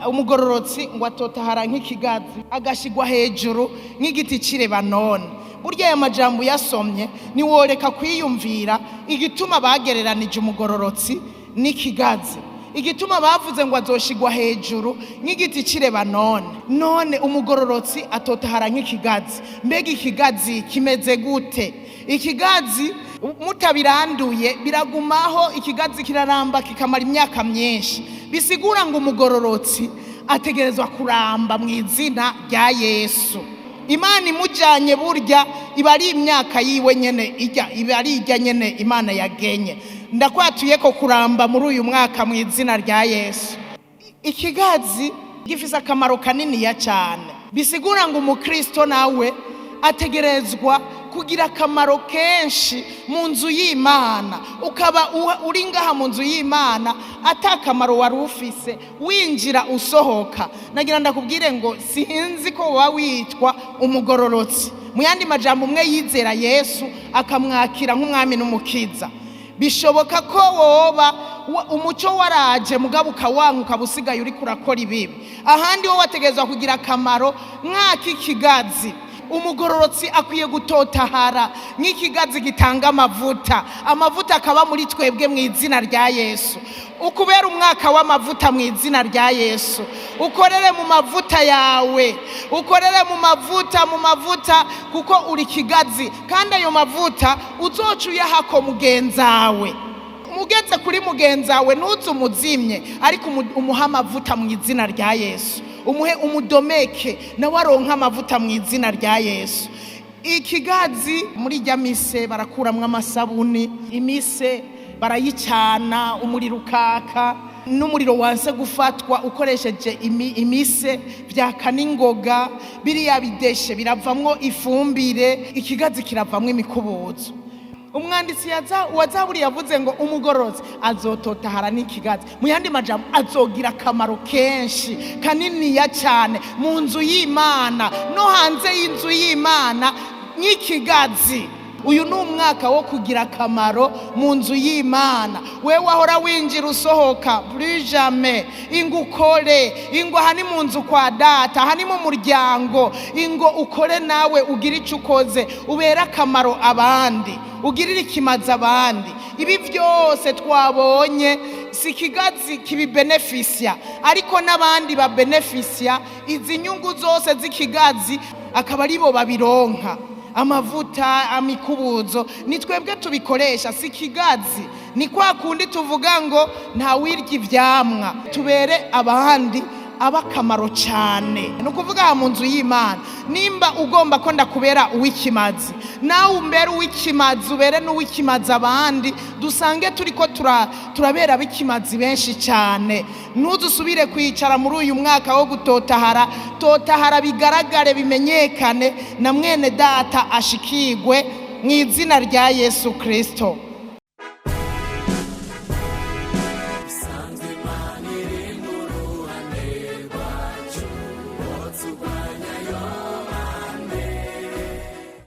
umugororotsi ngo atotahara nk'ikigazi agashigwa hejuru nk'igiti cy'irebanoni. Burya aya majambo yasomye niworeka kwiyumvira igituma bagereranije umugororotsi n'ikigazi, igituma bavuze ngo azoshigwa hejuru nk'igiti cy'irebanoni. None umugororotsi atotahara nk'ikigazi. Mbega ikigazi kimeze gute? Ikigazi mutabiranduye biragumaho, ikigazi kiraramba kikamara imyaka myinshi. Bisigura ngo umugororotsi ategerezwa kuramba mu izina rya Yesu. Imana imujanye burya iba ari imyaka yiwe nyene iba ari ijya nyene Imana yagenye. Ndakwatuye ko kuramba muri uyu mwaka mu izina rya Yesu. Ikigazi gifise akamaro kanini ya cyane. Bisigura ngo umukristo nawe ategerezwa kugira akamaro kenshi mu nzu y'Imana. Ukaba uri ngaha mu nzu y'Imana atakamaro wari ufise, winjira usohoka. Nagira ndakubwire ngo sinzi ko woba witwa umugororotsi. Mu yandi majambo umwe yizera Yesu akamwakira nk'umwami n'umukiza. Bishoboka ko woba umuco waraje mugabo ukawanka ukabusigaye uri kurakora ibibi. Ahandi wo wategerezwa kugira akamaro nk'aki kigazi. Umugororotsi akwiye gutotahara nk'ikigazi gitanga amavuta akaba muri twebwe mu izina rya Yesu. Ukubera umwaka w'amavuta mu izina rya Yesu. Ukorere mu mavuta yawe, ukorere mu mavuta kuko uri kigazi, kandi ayo mavuta uzoca uyahako mugenzawe. Mugeze kuri mugenzawe ntuze umuzimye, ariko umuha amavuta mu izina rya Yesu. Umuhe umudomeke nawe aronka amavuta mu izina rya Yesu. Ikigazi muri rya mise barakuramwo amasabuni, imise barayicana, umuriro ukaka, n'umuriro wanse gufatwa ukoresheje imise byaka n'ingoga, biriya bideshe biravamwo ifumbire, ikigazi kiravamwo imikubuzo. Umwanditsi wa Zaburi yavuze ngo umugororotsi azototahara n'ikigazi. Mu yandi majambo azogira akamaro kenshi kanini ya cyane mu nzu y'Imana no hanze y'inzu y'Imana nk'ikigazi. Uyu ni umwaka wo kugira akamaro mu nzu y'Imana. Wewe wahora winjira usohoka plus jamais, ingukore ingo hani mu nzu kwa data, hani mu muryango, ingo ukore nawe ugira icyo ukoze, ubera akamaro abandi, ugirira ikimaza abandi. Ibi byose twabonye si kigazi kibibenefisia, ariko n'abandi babenefisia izi nyungu zose z'ikigazi akaba aribo babironka. Amavuta, amikubuzo ni twebwe tubikoresha, si kigazi. Ni kwa kundi tuvuga ngo nta wirya ivyamwa, tubere abandi abakamaro cyane. Nukuvuga mu nzu y'Imana nimba ugomba ko ndakubera uwikimazi, nawe umbere uwikimazi, ubere n'uwikimazi abandi, dusange turiko turabera bikimazi benshi cyane. Ntuzusubire kwicara muri uyu mwaka wo gutotahara, totahara bigaragare bimenyekane, na mwene data ashikigwe mu izina rya Yesu Kristo.